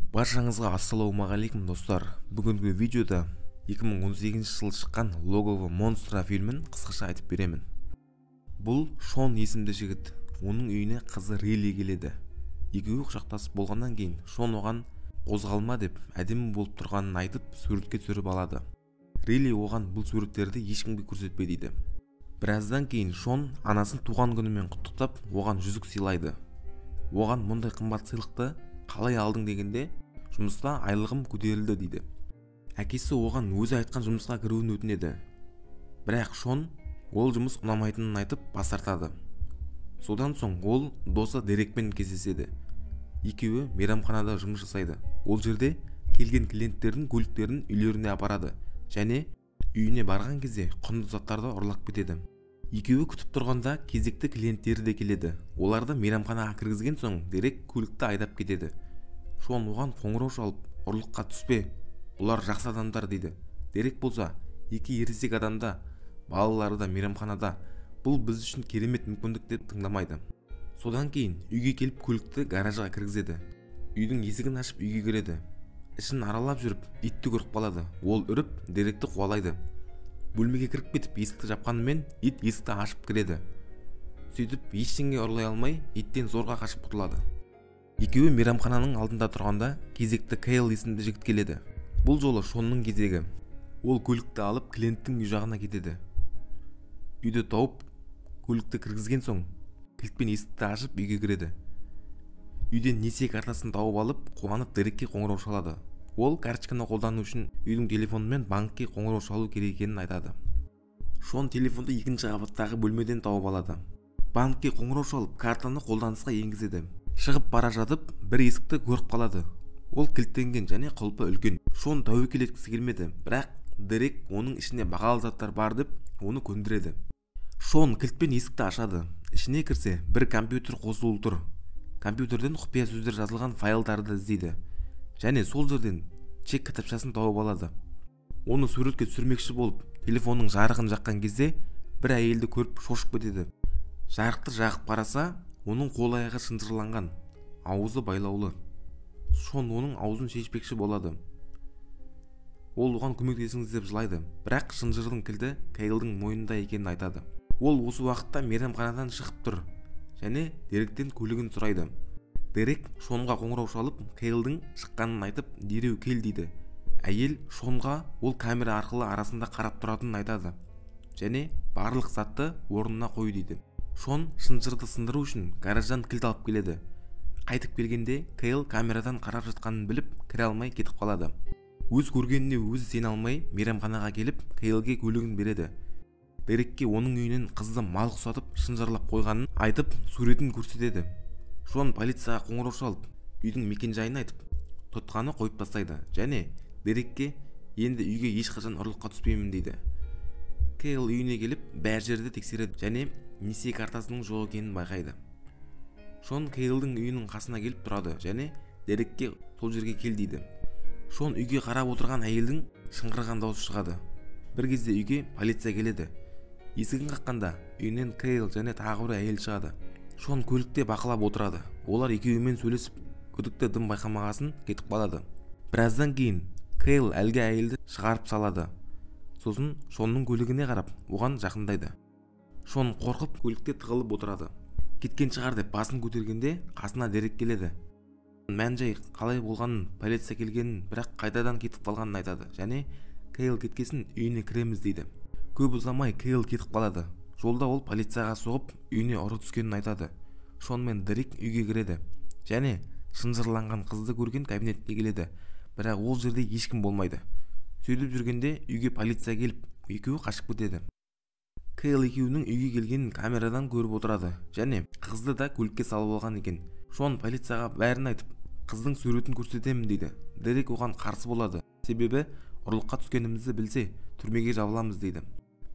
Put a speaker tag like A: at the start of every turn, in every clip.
A: Баршаңызға ассалаумағалейкум достар. Бүгінгі видеода 2018 жылы шыққан Логово монстра фильмін қысқаша айтып беремін. Бұл Шон есімді жігіт. Оның үйіне қызы Рилли келеді. Екеуі құшақтасып болғаннан кейін Шон оған қозғалма деп әдемі болып тұрғанын айтып суретке түсіріп алады. Рилли оған бұл суреттерді ешкімге көрсетпе дейді. Біраздан кейін Шон анасын туған күнімен құттықтап, оған жүзік сыйлайды. Оған мұндай қымбат сыйлықты қалай алдың дегенде, жұмыста айлығым көтерілді дейді. Әкесі оған өзі айтқан жұмысқа кіруін өтінеді. Бірақ Шон ол жұмыс ұнамайтынын айтып бас тартады. Содан соң ол досы Дерекпен кездеседі. Екеуі мейрамханада жұмыс жасайды. Ол жерде келген клиенттердің көліктерін үйлеріне апарады және үйіне барған кезде құнды заттарды ұрлап кетеді. Екеуі күтіп тұрғанда кезекті клиенттері де келеді. Оларды мейрамханаға кіргізген соң Дерек көлікті айдап кетеді. Шон оған қоңырау шалып, ұрлыққа түспе, бұлар жақсы адамдар дейді. Дерек болса, екі ересек адамда, балалары да мейрамханада, бұл біз үшін керемет мүмкіндік деп тыңдамайды. Содан кейін үйге келіп көлікті гаражға кіргізеді. Үйдің есігін ашып үйге кіреді. Ішін аралап жүріп, итті көріп қалады. Ол үріп, Деректі қуалайды. Бөлмеге кіріп кетіп есікті жапқанымен ит есікті ашып кіреді. Сөйтіп ештеңе ұрлай алмай иттен зорға қашып құтылады. Екеуі мейрамхананың алдында тұрғанда кезекті Кейл есімді жігіт келеді. Бұл жолы Шонның кезегі. Ол көлікті алып клиенттің үй жағына кетеді. Үйді тауып көлікті кіргізген соң кілтпен есікті ашып үйге кіреді. Үйден несие картасын тауып алып қуанып Дерекке қоңырау шалады. Ол карточканы қолдану үшін үйдің телефонымен банкке қоңырау шалу керек екенін айтады. Шон телефонды екінші қабаттағы бөлмеден тауып алады. Банкке қоңырау шалып, картаны қолданысқа енгізеді. Шығып бара жатып, бір есікті көріп қалады. Ол кілттенген және құлпы үлкен. Шон тәуекел еткісі келмеді, бірақ Дерек оның ішінде бағалы заттар бар деп оны көндіреді. Шон кілтпен есікті ашады. Ішіне кірсе, бір компьютер қосулы тұр. Компьютерден құпия сөздер жазылған файлдарды іздейді. Және сол жерден чек кітапшасын тауып алады. Оны суретке түсірмекші болып, телефонның жарығын жаққан кезде бір әйелді көріп шошып кетеді. Жарықты жағып қараса, оның қол аяғы шынжырланған, аузы байлаулы. Шон оның аузын шешпекші болады. Ол оған көмектесіңіз деп жылайды, бірақ шынжырдың кілті Кейлдің мойнында екенін айтады. Ол осы уақытта мейрамханадан шығып тұр және Деректен көлігін сұрайды. Дерек Шонға қоңырау шалып, Кейлдің шыққанын айтып, дереу кел дейді. Әйел Шонға ол камера арқылы арасында қарап тұратынын айтады және барлық затты орнына қой дейді. Шон шынжырды сындыру үшін гараждан кілт алып келеді. Қайтып келгенде Кейл камерадан қарап жатқанын біліп, кіре алмай кетіп қалады. Өз көргеніне өзі сене алмай мейрамханаға келіп, Кейлге көлігін береді. Дерекке оның үйінен қызды мал құсатып, шынжырлап қойғанын айтып, суретін көрсетеді. Шон полицияға қоңырау шалып, үйдің мекен-жайын айтып, тұтқаны қойып тастайды және Дерекке енді үйге ешқашан ұрлыққа түспеймін дейді. Кейл үйіне келіп, бәр жерді тексереді және несие картасының жоқ екенін байқайды. Шон Кейлдің үйінің қасына келіп тұрады және Дерекке сол жерге кел дейді. Шон үйге қарап отырған әйелдің шыңғырған дауысы шығады. Бір кезде үйге полиция келеді. Есігін қаққанда үйінен Кейл және тағы бір әйел шығады. Шон көлікте бақылап отырады. Олар екеуімен сөйлесіп, күдікті дым байқамағасын кетіп қалады. Біраздан кейін Кейл әлгі әйелді шығарып салады. Сосын Шонның көлігіне қарап, оған жақындайды. Шон қорқып көлікте тығылып отырады. Кеткен шығар деп басын көтергенде қасына Дерек келеді. Мән-жай қалай болғанын, полиция келгенін, бірақ қайтадан кетіп қалғанын айтады және Кейл кеткесін үйіне кіреміз дейді. Көп ұзамай Кейл кетіп қалады. Жолда ол полицияға соғып, үйіне ұры түскенін айтады. Шон мен Дерек үйге кіреді және шынжырланған қызды көрген кабинетке келеді, бірақ ол жерде ешкім болмайды. Сөйтіп жүргенде үйге полиция келіп, екеуі қашып кетеді. Кейл екеуінің үйге келгенін камерадан көріп отырады және қызды да көлікке салып алған екен. Шон полицияға бәрін айтып, қыздың суретін көрсетемін дейді. Дерек оған қарсы болады, себебі ұрлыққа түскенімізді білсе, түрмеге жабыламыз дейді.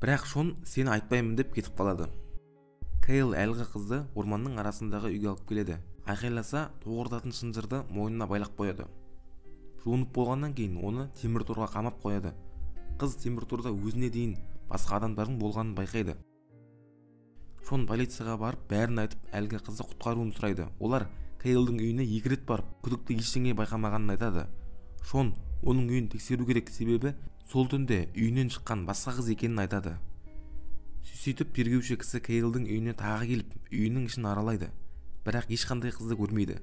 A: Бірақ Шон сені айтпаймын деп кетіп қалады. Кейл әлгі қызды орманның арасындағы үйге алып келеді. Айқайласа, тоғыртатын шынжырды мойнына байлап қояды. Жуынып болғаннан кейін оны темір торға қамап қояды. Қыз темір торда өзіне дейін басқа адамдардың болғанын байқайды. Шон полицияға барып бәрін айтып, әлгі қызды құтқаруын сұрайды. Олар Кейлдің үйіне 2 рет барып, күдікті ештеңе байқамағанын айтады. Шон оның үйін тексеру керек, себебі сол түнде үйінен шыққан басқа қыз екенін айтады. Сөйтіп тергеуші кісі Кейлдің үйіне тағы келіп, үйінің ішін аралайды, бірақ ешқандай қызды көрмейді.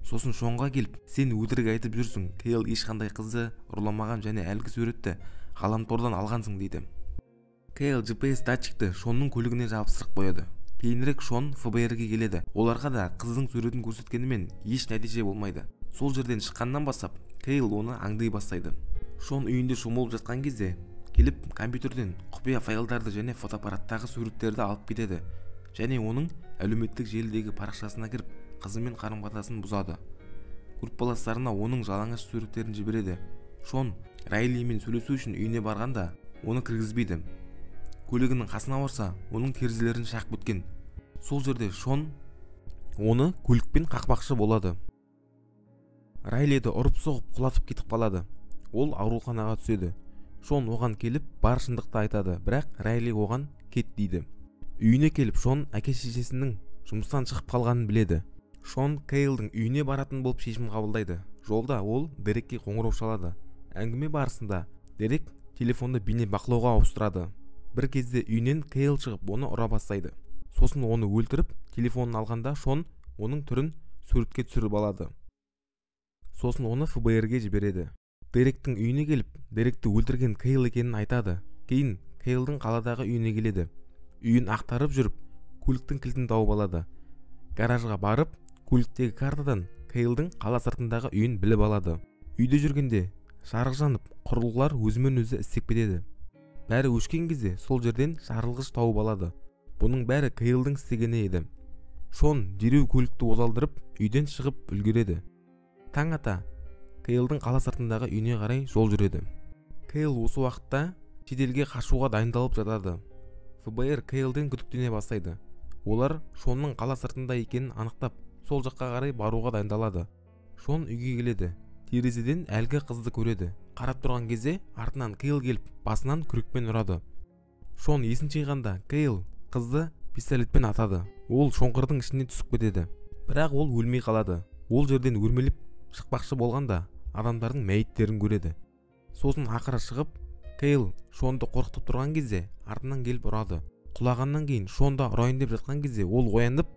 A: Сосын Шонға келіп, сен өтірік айтып жүрсің, Кейл ешқандай қызды ұрламаған және әлгі суретті ғаламтордан алғансың дейді. Кейл GPS датчикті Шонның көлігіне жабыстырып қояды. Кейінірек Шон ФБР-ге келеді. Оларға да қыздың суретін көрсеткенімен еш нәтиже болмайды. Сол жерден шыққаннан бастап Кейл оны аңдай бастайды. Шон үйінде шомылып жатқан кезде келіп компьютерден құпия файлдарды және фотоаппараттағы суреттерді алып кетеді және оның әлеуметтік желідегі парақшасына кіріп қызымен қарым-қатынасын бұзады. Группаластарына оның жалаңаш суреттерін жібереді. Шон Райлимен сөйлесу үшін үйіне барғанда оны кіргізбейді. Көлігінің қасына барса, оның терезелерін шақ өткен. Сол жерде Шон оны көлікпен қақпақшы болады. Райлиді ұрып-соғып құлатып кетіп қалады. Ол ауруханаға түседі. Шон оған келіп бар шындықты айтады, бірақ Райли оған кет дейді. Үйіне келіп Шон әке-шешесінің жұмыстан шығып қалғанын біледі. Шон Кейлдің үйіне баратын болып шешім қабылдайды. Жолда ол Дерекке қоңырау шалады. Әңгіме барысында Дерек телефонды бейне бақылауға ауыстырады. Бір кезде үйінен Кейл шығып оны ұра бастайды. Сосын оны өлтіріп, телефонын алғанда Шон оның түрін суретке түсіріп алады. Сосын оны ФБР-ге жібереді. Деректің үйіне келіп, Деректі өлтірген Кейл екенін айтады. Кейін Кейлдің қаладағы үйіне келеді. Үйін ақтарып жүріп, көліктің кілтін тауып алады. Гаражға барып, көліктегі картадан Кейлдің қала сыртындағы үйін біліп алады. Үйде жүргенде жарық жанып, құрылғылар өзімен өзі істеп кетеді. Бәрі өшкен кезде сол жерден жарылғыш тауып алады. Бұның бәрі Кейлдің істегені еді. Шон дереу көлікті озалдырып, үйден шығып үлгереді. Таң ата Кейлдің қала сыртындағы үйіне қарай жол жүреді. Кейл осы уақытта шетелге қашуға дайындалып жатады. ФБР Кейлден күдіктене бастайды. Олар Шонның қала сыртында екенін анықтап, сол жаққа қарай баруға дайындалады. Шон үйге келеді. Терезеден әлгі қызды көреді. Қарап тұрған кезде артынан Кейл келіп, басынан күрекпен ұрады. Шон есін жиғанда Кейл қызды пистолетпен атады. Ол шоңқырдың ішіне түсіп кетеді. Бірақ ол өлмей қалады. Ол жерден өрмелеп шықпақшы болғанда адамдардың мәйіттерін көреді. Сосын ақыры шығып, Кейл Шонды қорқытып тұрған кезде артынан келіп ұрады. Құлағаннан кейін Шонда ұрайын деп жатқан кезде ол оянып,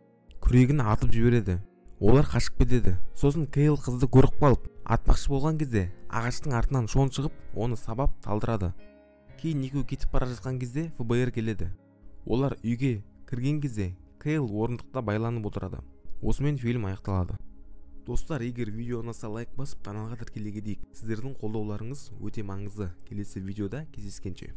A: күрегін атып жібереді. Олар қашып кетеді. Сосын Кейл қызды көріп қалып, атпақшы болған кезде ағаштың артынан Шон шығып, оны сабап талдырады. Кейін екеуі кетіп бара жатқан кезде ФБР келеді. Олар үйге кірген кезде Кейл орындықта байланып отырады. Осымен фильм аяқталады. Достар, егер видео ұнаса лайк басып, каналға тіркелуге дейік. Сіздердің қолдауларыңыз өте маңызды. Келесі видеода кездескенше.